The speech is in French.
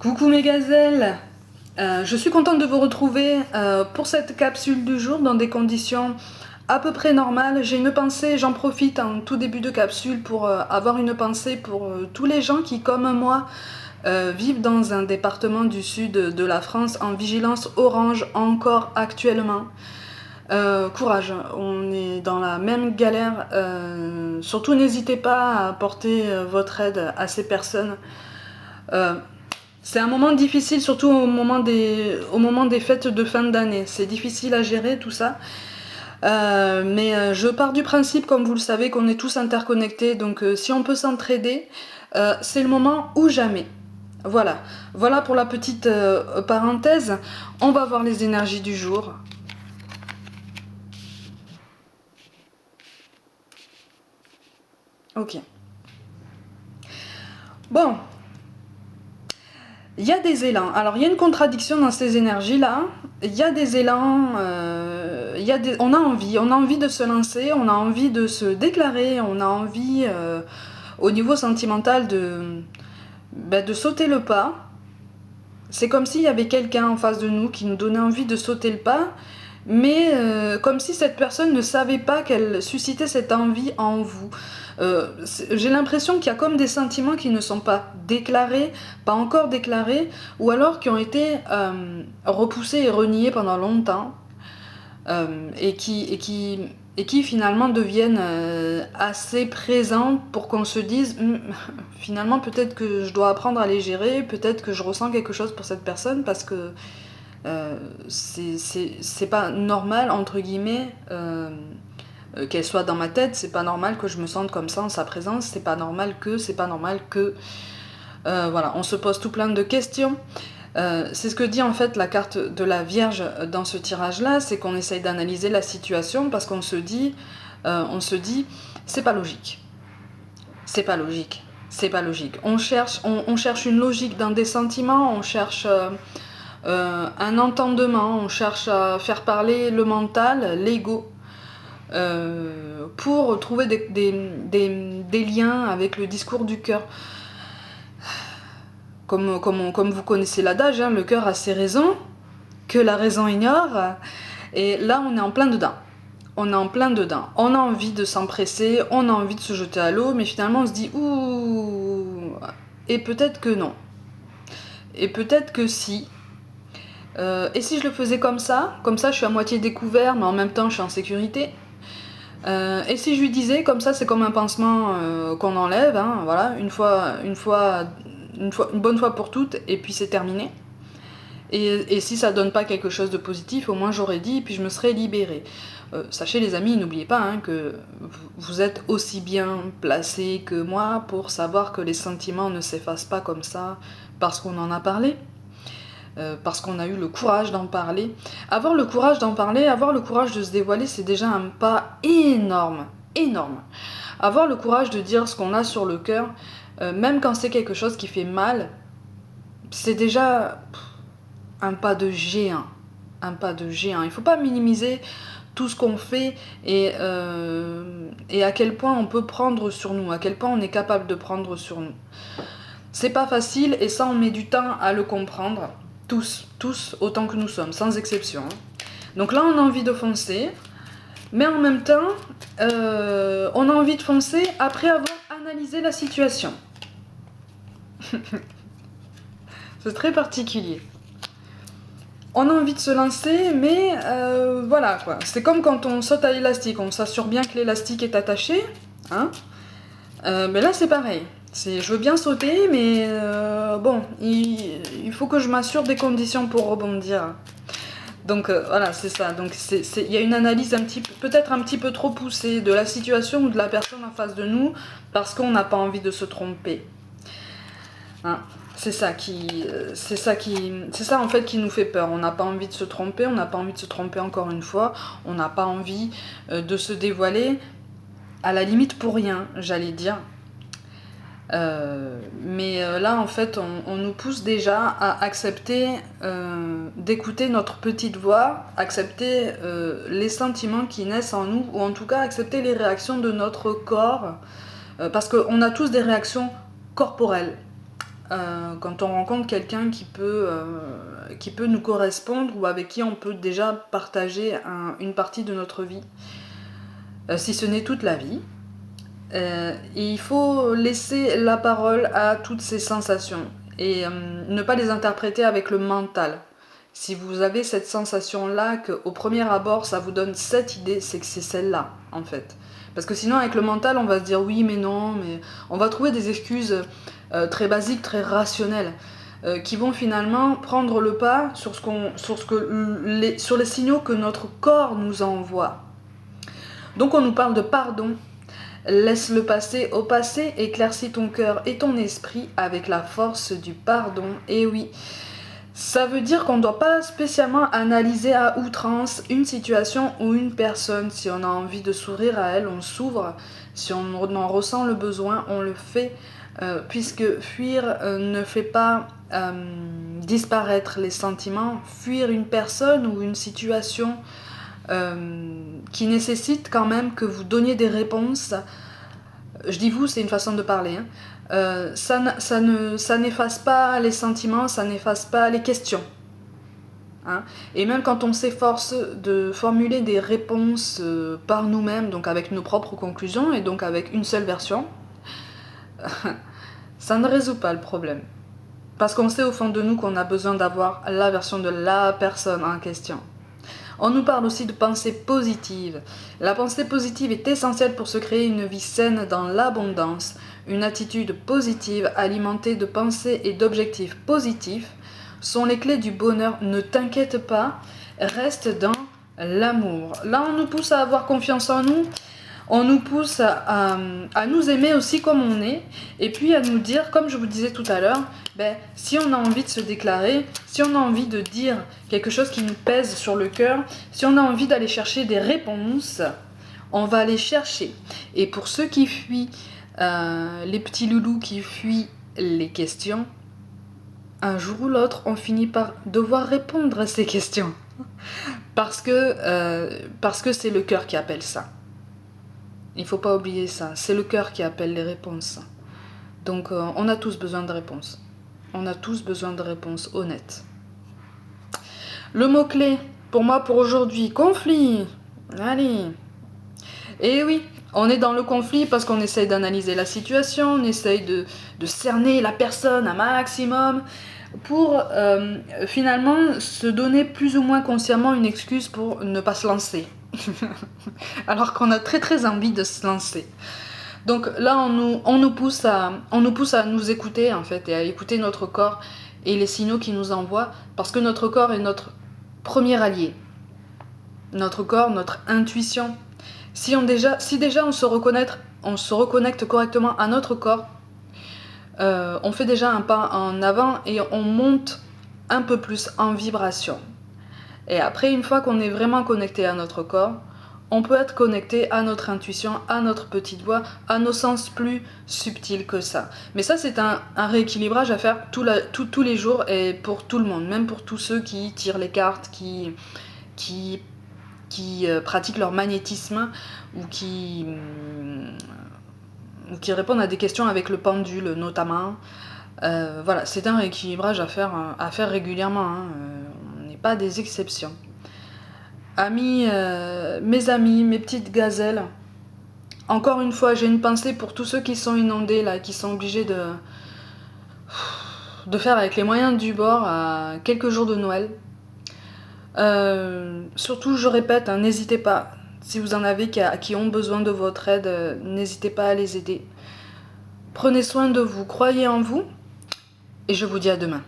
Coucou mes gazelles, je suis contente de vous retrouver pour cette capsule du jour dans des conditions à peu près normales. J'ai une pensée, j'en profite en tout début de capsule pour avoir une pensée pour tous les gens qui, comme moi, vivent dans un département du sud de la France en vigilance orange encore actuellement. Courage, on est dans la même galère, surtout n'hésitez pas à apporter votre aide à ces personnes. C'est un moment difficile, surtout au moment des fêtes de fin d'année. C'est difficile à gérer tout ça. Mais je pars du principe, comme vous le savez, qu'on est tous interconnectés. Donc si on peut s'entraider, c'est le moment ou jamais. Voilà. Voilà pour la petite parenthèse. On va voir les énergies du jour. Ok. Bon. Il y a des élans. Alors, il y a une contradiction dans ces énergies-là. Il y a des élans, on a envie de se lancer, on a envie de se déclarer, on a envie, au niveau sentimental, de sauter le pas. C'est comme s'il y avait quelqu'un en face de nous qui nous donnait envie de sauter le pas, mais comme si cette personne ne savait pas qu'elle suscitait cette envie en vous. J'ai l'impression qu'il y a comme des sentiments qui ne sont pas déclarés, pas encore déclarés, ou alors qui ont été repoussés et reniés pendant longtemps, et qui finalement deviennent assez présents pour qu'on se dise finalement peut-être que je dois apprendre à les gérer, peut-être que je ressens quelque chose pour cette personne parce que c'est pas normal entre guillemets qu'elle soit dans ma tête, c'est pas normal que je me sente comme ça en sa présence, c'est pas normal que voilà, on se pose tout plein de questions. C'est ce que dit en fait la carte de la Vierge dans ce tirage là, c'est qu'on essaye d'analyser la situation parce qu'on se dit c'est pas logique, c'est pas logique, c'est pas logique. On cherche une logique dans des sentiments, on cherche un entendement, on cherche à faire parler le mental, l'ego, pour trouver des liens avec le discours du cœur. Comme vous connaissez l'adage, hein, le cœur a ses raisons, que la raison ignore, et là on est en plein dedans. On est en plein dedans. On a envie de s'empresser, on a envie de se jeter à l'eau, mais finalement on se dit ouh, et peut-être que non. Et peut-être que si. Et si je le faisais comme ça je suis à moitié découvert, mais en même temps je suis en sécurité. Et si je lui disais, comme ça c'est comme un pansement qu'on enlève, hein, voilà, une bonne fois pour toutes, et puis c'est terminé. Et si ça donne pas quelque chose de positif, au moins j'aurais dit, et puis je me serais libérée. Sachez les amis, n'oubliez pas hein, que vous êtes aussi bien placés que moi pour savoir que les sentiments ne s'effacent pas comme ça parce qu'on en a parlé. Parce qu'on a eu le courage d'en parler. Avoir le courage d'en parler, avoir le courage de se dévoiler, c'est déjà un pas énorme, énorme. Avoir le courage de dire ce qu'on a sur le cœur, même quand c'est quelque chose qui fait mal, c'est déjà un pas de géant. Un pas de géant. Il ne faut pas minimiser tout ce qu'on fait et à quel point on peut prendre sur nous, à quel point on est capable de prendre sur nous. C'est pas facile et ça on met du temps à le comprendre. Tous autant que nous sommes, sans exception. Donc là, on a envie de foncer, mais en même temps, on a envie de foncer après avoir analysé la situation. C'est très particulier. On a envie de se lancer, mais voilà quoi. C'est comme quand on saute à l'élastique, on s'assure bien que l'élastique est attaché, hein. Mais là, c'est pareil. Je veux bien sauter, mais bon, il faut que je m'assure des conditions pour rebondir. Donc voilà, c'est ça. Donc il y a une analyse peut-être un petit peu trop poussée de la situation ou de la personne en face de nous, parce qu'on n'a pas envie de se tromper. Hein, c'est ça en fait qui nous fait peur. On n'a pas envie de se tromper, on n'a pas envie de se tromper encore une fois, on n'a pas envie de se dévoiler, à la limite pour rien, j'allais dire. Mais là en fait on nous pousse déjà à accepter d'écouter notre petite voix, accepter les sentiments qui naissent en nous, ou en tout cas accepter les réactions de notre corps, parce qu'on a tous des réactions corporelles. quand on rencontre quelqu'un qui peut nous correspondre ou avec qui on peut déjà partager une partie de notre vie, si ce n'est toute la vie. Il faut laisser la parole à toutes ces sensations et ne pas les interpréter avec le mental. Si vous avez cette sensation-là, qu'au premier abord, ça vous donne cette idée, c'est que c'est celle-là, en fait. Parce que sinon, avec le mental, on va se dire oui, mais non, mais on va trouver des excuses très basiques, très rationnelles, qui vont finalement prendre le pas sur les signaux que notre corps nous envoie. Donc on nous parle de pardon. Laisse le passé au passé, éclaircis ton cœur et ton esprit avec la force du pardon. Et oui, ça veut dire qu'on ne doit pas spécialement analyser à outrance une situation ou une personne. Si on a envie de s'ouvrir à elle, on s'ouvre. Si on en ressent le besoin, on le fait. Puisque fuir ne fait pas disparaître les sentiments. Fuir une personne ou une situation qui nécessite quand même que vous donniez des réponses. Je dis vous, c'est une façon de parler. Ça n'efface pas les sentiments, ça n'efface pas les questions. Et même quand on s'efforce de formuler des réponses par nous-mêmes, donc avec nos propres conclusions et donc avec une seule version, ça ne résout pas le problème. Parce qu'on sait au fond de nous qu'on a besoin d'avoir la version de la personne en question. On nous parle aussi de pensée positive. La pensée positive est essentielle pour se créer une vie saine dans l'abondance. Une attitude positive alimentée de pensées et d'objectifs positifs sont les clés du bonheur. Ne t'inquiète pas, reste dans l'amour. Là, on nous pousse à avoir confiance en nous. On nous pousse à nous aimer aussi comme on est, et puis à nous dire, comme je vous disais tout à l'heure, si on a envie de se déclarer, si on a envie de dire quelque chose qui nous pèse sur le cœur, si on a envie d'aller chercher des réponses, on va aller chercher. Et pour ceux qui fuient, les petits loulous qui fuient les questions, un jour ou l'autre, on finit par devoir répondre à ces questions. Parce que c'est le cœur qui appelle ça. Il ne faut pas oublier ça, c'est le cœur qui appelle les réponses. Donc on a tous besoin de réponses. On a tous besoin de réponses honnêtes. Le mot-clé, pour moi, pour aujourd'hui, conflit. Allez. Et oui, on est dans le conflit parce qu'on essaye d'analyser la situation, on essaye de cerner la personne un maximum pour finalement se donner plus ou moins consciemment une excuse pour ne pas se lancer. Alors qu'on a très très envie de se lancer. Donc là on nous pousse à nous écouter en fait, et à écouter notre corps et les signaux qu'il nous envoie, parce que notre corps est notre premier allié. Notre corps, notre intuition. Si déjà on se reconnecte correctement à notre corps, on fait déjà un pas en avant et on monte un peu plus en vibration. Et après, une fois qu'on est vraiment connecté à notre corps, on peut être connecté à notre intuition, à notre petite voix, à nos sens plus subtils que ça. Mais ça, c'est un rééquilibrage à faire tous les jours et pour tout le monde, même pour tous ceux qui tirent les cartes, qui pratiquent leur magnétisme ou qui répondent à des questions avec le pendule notamment. Voilà, c'est un rééquilibrage à faire régulièrement. On n'est pas des exceptions. Mes amis, mes petites gazelles, encore une fois, j'ai une pensée pour tous ceux qui sont inondés, là, qui sont obligés de faire avec les moyens du bord à quelques jours de Noël. Surtout, je répète, n'hésitez pas. Si vous en avez qui ont besoin de votre aide, n'hésitez pas à les aider. Prenez soin de vous, croyez en vous, et je vous dis à demain.